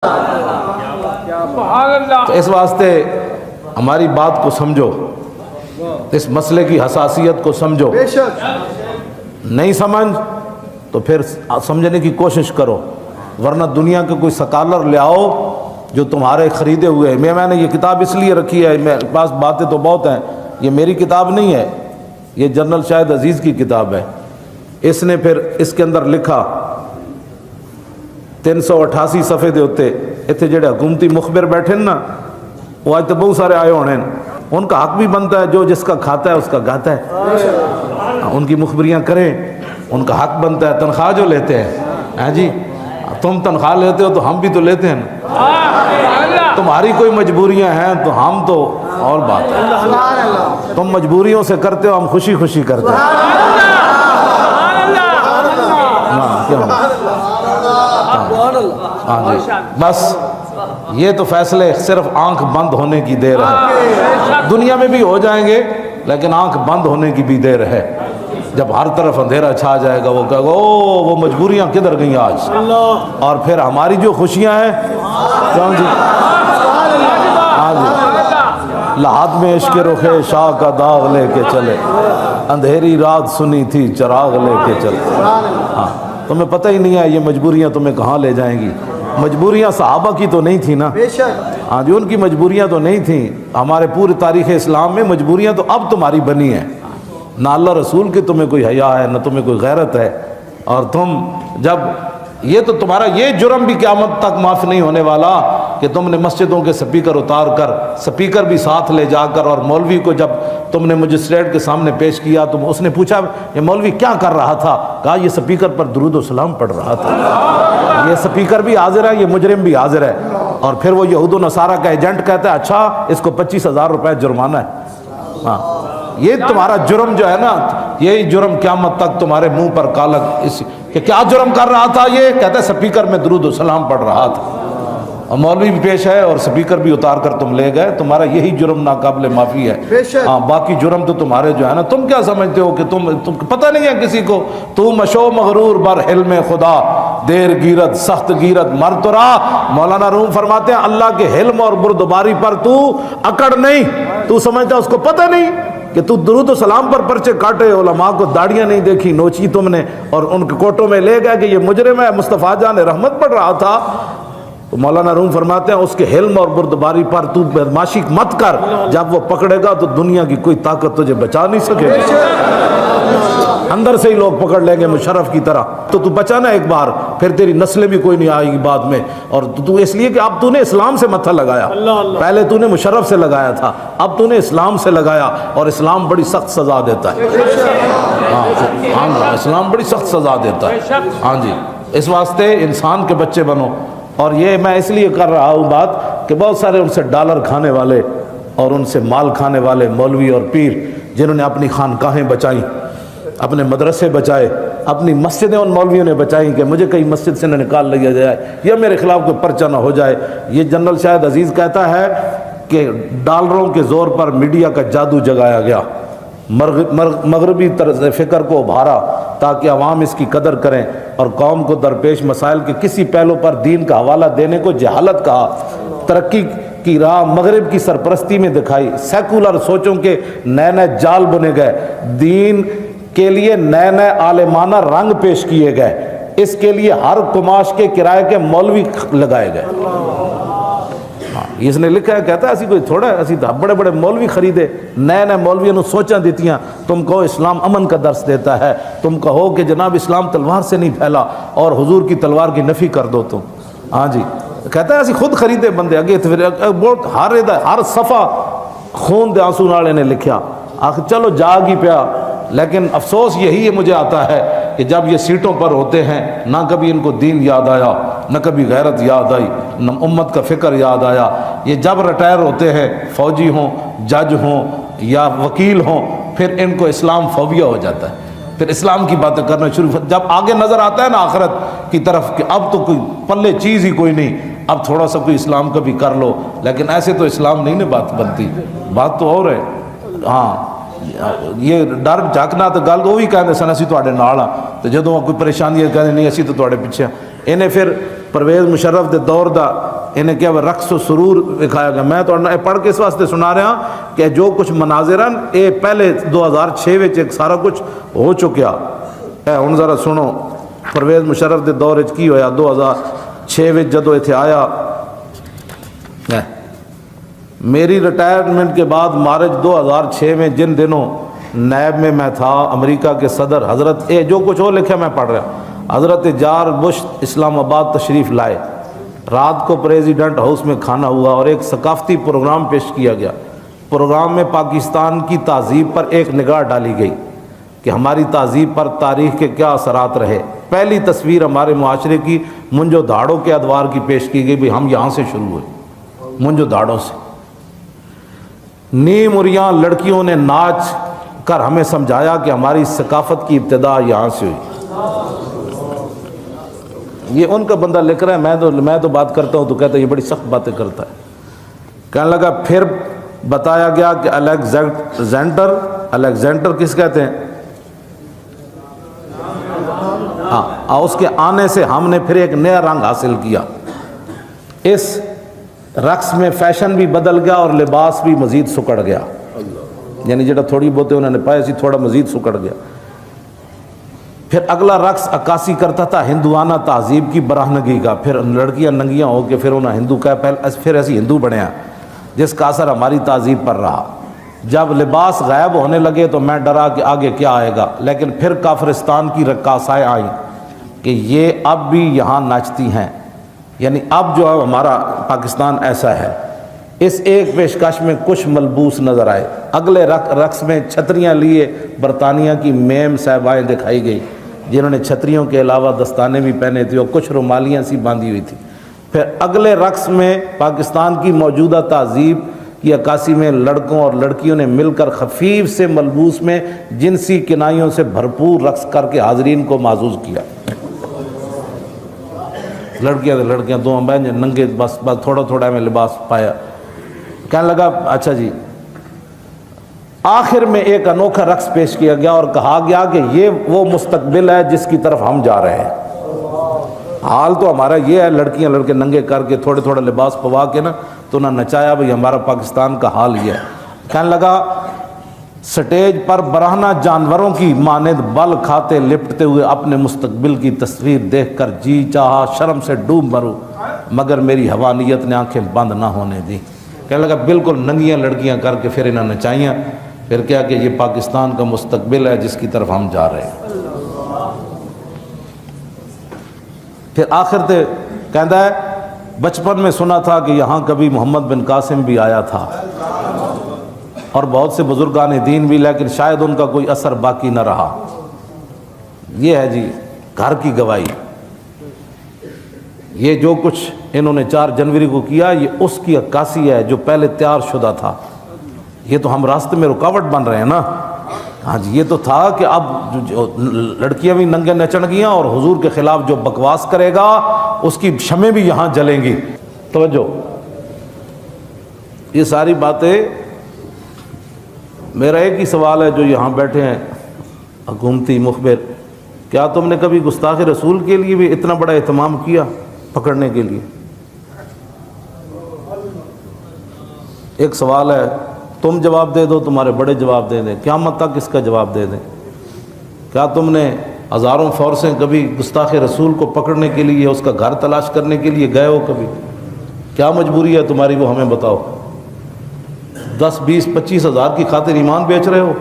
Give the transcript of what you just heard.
تو اس واسطے ہماری بات کو سمجھو، اس مسئلے کی حساسیت کو سمجھو، نہیں سمجھ تو پھر سمجھنے کی کوشش کرو، ورنہ دنیا کے کوئی سکالر لے آؤ جو تمہارے خریدے ہوئے ہیں۔ میں نے یہ کتاب اس لیے رکھی ہے، میرے پاس باتیں تو بہت ہیں، یہ میری کتاب نہیں ہے، یہ جنرل شاہد عزیز کی کتاب ہے۔ اس نے پھر اس کے اندر لکھا 388 صفحے دے ہوتے اتنے جڑے حکومتی مخبر بیٹھے نا، وہ آج تو بہت سارے آئے ہونے، ان کا حق بھی بنتا ہے، جو جس کا کھاتا ہے اس کا گاتا ہے، ان کی مخبریاں کریں، ان کا حق بنتا ہے۔ تنخواہ جو لیتے ہیں، ہاں جی تم تنخواہ لیتے ہو تو ہم بھی تو لیتے ہیں نا، تمہاری کوئی مجبوریاں ہیں تو ہم تو اور بات ہے، تم مجبوریوں سے کرتے ہو، ہم خوشی خوشی کرتے ہیں۔ ہاں جی بس یہ تو فیصلے صرف آنکھ بند ہونے کی دیر ہے، دنیا میں بھی ہو جائیں گے لیکن آنکھ بند ہونے کی بھی دیر ہے۔ جب ہر طرف اندھیرا چھا جائے گا وہ کہے گا او وہ مجبوریاں کدھر گئیں آج، اور پھر ہماری جو خوشیاں ہیں کون جی، ہاں جی لحد میں عشق رخ شاہ کا داغ لے کے چلے، اندھیری رات سنی تھی چراغ لے کے چلے۔ ہاں تمہیں پتہ ہی نہیں ہے یہ مجبوریاں تمہیں کہاں لے جائیں گی۔ مجبوریاں صحابہ کی تو نہیں تھی نا، ہاں جی ان کی مجبوریاں تو نہیں تھیں۔ ہمارے پورے تاریخ اسلام میں مجبوریاں تو اب تمہاری بنی ہیں، نہ اللہ رسول کی تمہیں کوئی حیا ہے، نہ تمہیں کوئی غیرت ہے، اور تم جب یہ تو تمہارا یہ جرم بھی قیامت تک معاف نہیں ہونے والا کہ تم نے مسجدوں کے سپیکر اتار کر، سپیکر بھی ساتھ لے جا کر، اور مولوی کو جب تم نے مجسٹریٹ کے سامنے پیش کیا تو اس نے پوچھا یہ مولوی کیا کر رہا تھا، کہا یہ سپیکر پر درود و سلام پڑھ رہا تھا۔ یہ سپیکر بھی حاضر ہے، یہ مجرم بھی حاضر ہے، اور پھر وہ یہود و نصارہ کا ایجنٹ کہتا ہے اچھا اس کو 25,000 روپے جرمانہ ہے۔ ہاں یہ تمہارا جرم جو ہے نا، یہی جرم قیامت تک تمہارے منہ پر کالک اس کہ کیا جرم کر رہا تھا، یہ کہتا ہے سپیکر میں درود و سلام پڑھ رہا تھا، اور مولوی بھی پیش ہے اور سپیکر بھی اتار کر تم لے گئے، تمہارا یہی جرم ناقابل معافی ہے۔ ہاں باقی جرم تو تمہارے جو ہے نا، تم کیا سمجھتے ہو کہ تم پتہ نہیں ہے کسی کو، تو مشو مغرور بر حلم خدا، دیر گیرت سخت گیرت مر تو رہا۔ مولانا روم فرماتے ہیں اللہ کے حلم اور بردباری پر تو اکڑ نہیں، تو سمجھتا اس کو پتہ نہیں کہ تو درود و سلام پر پرچے کاٹے، علماء کو داڑیاں نہیں دیکھی نوچی تم نے، اور ان کے کوٹوں میں لے گئے کہ یہ مجرم ہے، مصطفیٰ جان رحمت پڑھ رہا تھا۔ تو مولانا روم فرماتے ہیں اس کے حلم اور بردباری پر تو بدماشی مت کر، جب وہ پکڑے گا تو دنیا کی کوئی طاقت تجھے بچا نہیں سکے گی، اندر سے ہی لوگ پکڑ لیں گے مشرف کی طرح، تو بچانا ایک بار، پھر تیری نسلیں بھی کوئی نہیں آئے گی بعد میں۔ اور تو اس لیے کہ اب تو نے اسلام سے متھا لگایا، پہلے تو نے مشرف سے لگایا تھا، اب تو نے اسلام سے لگایا، اور اسلام بڑی سخت سزا دیتا ہے۔ ہاں اسلام بڑی سخت سزا دیتا ہے، ہاں جی اس واسطے انسان کے بچے بنو۔ اور یہ میں اس لیے کر رہا ہوں بات کہ بہت سارے ان سے ڈالر کھانے والے اور ان سے مال کھانے والے مولوی اور پیر، جنہوں نے اپنی خانقاہیں بچائیں، اپنے مدرسے بچائے، اپنی مسجدیں ان مولویوں نے بچائیں کہ مجھے کہیں مسجد سے نہ نکال لیا جائے یا میرے خلاف کوئی پرچہ نہ ہو جائے۔ یہ جنرل شاہد عزیز کہتا ہے کہ ڈالروں کے زور پر میڈیا کا جادو جگایا گیا، مغربی طرز فکر کو ابھارا تاکہ عوام اس کی قدر کریں، اور قوم کو درپیش مسائل کے کسی پہلو پر دین کا حوالہ دینے کو جہالت کہا۔ ترقی کی راہ مغرب کی سرپرستی میں دکھائی، سیکولر سوچوں کے نئے نئے جال بنے گئے، دین کے لیے نئے نئے عالمانہ رنگ پیش کیے گئے، اس کے لیے ہر قماش کے کرائے کے مولوی لگائے گئے۔ اس نے لکھا ہے، کہتا ہے اسی کوئی تھوڑا ہے، اسی بڑے بڑے مولوی خریدے، نئے نئے مولویوں نے سوچاں دیتیاں، تم کہو اسلام امن کا درس دیتا ہے، تم کہو کہ جناب اسلام تلوار سے نہیں پھیلا اور حضور کی تلوار کی نفی کر دو تم۔ ہاں جی کہتا ہے اسی خود خریدے بندے، اگے ہر صفحہ خون دے آنسو نالے نے لکھیا، آخر چلو جاگ ہی پیا، لیکن افسوس یہی ہے مجھے آتا ہے کہ جب یہ سیٹوں پر ہوتے ہیں نہ کبھی ان کو دین یاد آیا، نہ کبھی غیرت یاد آئی، نہ امت کا فکر یاد آیا۔ یہ جب ریٹائر ہوتے ہیں، فوجی ہوں، جج ہوں یا وکیل ہوں، پھر ان کو اسلام فوبیا ہو جاتا ہے، پھر اسلام کی باتیں کرنا شروع، جب آگے نظر آتا ہے نا آخرت کی طرف کہ اب تو کوئی پلے چیز ہی کوئی نہیں، اب تھوڑا سا کوئی اسلام کا بھی کر لو، لیکن ایسے تو اسلام نہیں نا بات بنتی، بات تو اور ہے۔ ہاں یہ ڈر جھاکنا تو گل وہ بھی کہتے سن اسی تواڈے نال ہاں، تو جدوں کوئی پریشانی ہے کہتے نہیں اسی تو تواڈے پیچھے ہاں۔ انہیں پھر پرویز مشرف دے دور دا انہیں کیا وہ رقص و سرور دکھایا گیا. میں تو پڑھ کے اس واسطے سنا رہا کہ جو کچھ مناظرن اے پہلے 2006 وچ ایک سارا کچھ ہو چکیا ہے. ہن ذرا سنو پرویز مشرف دے دور وچ کی ہویا 2006 وچ جدو ایتھے آیا. میری ریٹائرمنٹ کے بعد مارچ 2006 میں جن دنوں نیب میں میں تھا، امریکہ کے صدر حضرت جو کچھ ہو لکھا میں پڑھ رہا، حضرت جارج بش اسلام آباد تشریف لائے. رات کو پریزیڈنٹ ہاؤس میں کھانا ہوا اور ایک ثقافتی پروگرام پیش کیا گیا. پروگرام میں پاکستان کی تہذیب پر ایک نگاہ ڈالی گئی کہ ہماری تہذیب پر تاریخ کے کیا اثرات رہے. پہلی تصویر ہمارے معاشرے کی منجو دھاڑوں کے ادوار کی پیش کی گئی. بھی ہم یہاں سے شروع ہوئے، منجو دھاڑوں سے. نیم اریاں لڑکیوں نے ناچ کر ہمیں سمجھایا کہ ہماری ثقافت کی ابتدا یہاں سے ہوئی. یہ ان کا بندہ لکھ رہا ہے، میں تو بات کرتا ہوں تو کہتا ہے یہ بڑی سخت باتیں کرتا ہے. کہنے لگا پھر بتایا گیا کہ الیگزینڈر کس کہتے ہیں؟ ہاں، اس کے آنے سے ہم نے پھر ایک نیا رنگ حاصل کیا. اس رقص میں فیشن بھی بدل گیا اور لباس بھی مزید سکڑ گیا. یعنی جڑا تھوڑی بہت انہوں نے پایا سی تھوڑا مزید سکڑ گیا. پھر اگلا رقص عکاسی کرتا تھا ہندوانہ تہذیب کی برہنگی کا. پھر لڑکیاں ننگیاں ہو کے پھر انہیں ہندو کا پھر ایسی ہندو بنیا جس کا اثر ہماری تہذیب پر رہا. جب لباس غائب ہونے لگے تو میں ڈرا کہ آگے کیا آئے گا. لیکن پھر کافرستان کی رقاصائیں آئیں کہ یہ اب بھی یہاں ناچتی ہیں. یعنی اب جو ہے ہمارا پاکستان ایسا ہے. اس ایک پیشکش میں کچھ ملبوس نظر آئے. اگلے رقص میں چھتریاں لیے برطانیہ کی میم صاحبائیں دکھائی گئی جنہوں نے چھتریوں کے علاوہ دستانے بھی پہنے تھے اور کچھ رومالیاں سی باندھی ہوئی تھی. پھر اگلے رقص میں پاکستان کی موجودہ تہذیب کی عکاسی میں لڑکوں اور لڑکیوں نے مل کر خفیف سے ملبوس میں جنسی کنائیوں سے بھرپور رقص کر کے حاضرین کو معزوز کیا. لڑکیاں دو بہن ننگے بس تھوڑا تھوڑا میں لباس پایا. کہنے لگا اچھا جی. آخر میں ایک انوکھا رقص پیش کیا گیا اور کہا گیا کہ یہ وہ مستقبل ہے جس کی طرف ہم جا رہے ہیں. حال تو ہمارا یہ ہے، لڑکیاں لڑکے ننگے کر کے تھوڑے تھوڑا لباس پوا کے نا تو نہ نچایا. بھئی ہمارا پاکستان کا حال یہ ہے. کہنے لگا سٹیج پر برہنہ جانوروں کی مانند بل کھاتے لپٹتے ہوئے اپنے مستقبل کی تصویر دیکھ کر جی چاہا شرم سے ڈوب مروں، مگر میری حوانیت نے آنکھیں بند نہ ہونے دی. کہنے لگا بالکل ننگیاں لڑکیاں کر کے پھر انہیں نچائیاں. پھر کیا کہ یہ پاکستان کا مستقبل ہے جس کی طرف ہم جا رہے ہیں. پھر آخر تے کہندا ہے بچپن میں سنا تھا کہ یہاں کبھی محمد بن قاسم بھی آیا تھا اور بہت سے بزرگان دین بھی، لیکن شاید ان کا کوئی اثر باقی نہ رہا. یہ ہے جی گھر کی گواہی. یہ جو کچھ انہوں نے 4 جنوری کو کیا یہ اس کی عکاسی ہے جو پہلے تیار شدہ تھا. یہ تو ہم راستے میں رکاوٹ بن رہے ہیں نا. ہاں جی یہ تو تھا کہ اب جو لڑکیاں بھی ننگے نچن گیاں اور حضور کے خلاف جو بکواس کرے گا اس کی شمیں بھی یہاں جلیں گی. توجہ، یہ ساری باتیں. میرا ایک ہی سوال ہے جو یہاں بیٹھے ہیں حکومتی مخبر، کیا تم نے کبھی گستاخ رسول کے لیے بھی اتنا بڑا اہتمام کیا پکڑنے کے لیے؟ ایک سوال ہے، تم جواب دے دو، تمہارے بڑے جواب دے دیں، قیامت تک اس کا جواب دے دیں. کیا تم نے ہزاروں فورسیں کبھی گستاخ رسول کو پکڑنے کے لیے اس کا گھر تلاش کرنے کے لیے گئے ہو کبھی؟ کیا مجبوری ہے تمہاری وہ ہمیں بتاؤ. 10 20 25 ہزار کی خاطر ایمان بیچ رہے ہو؟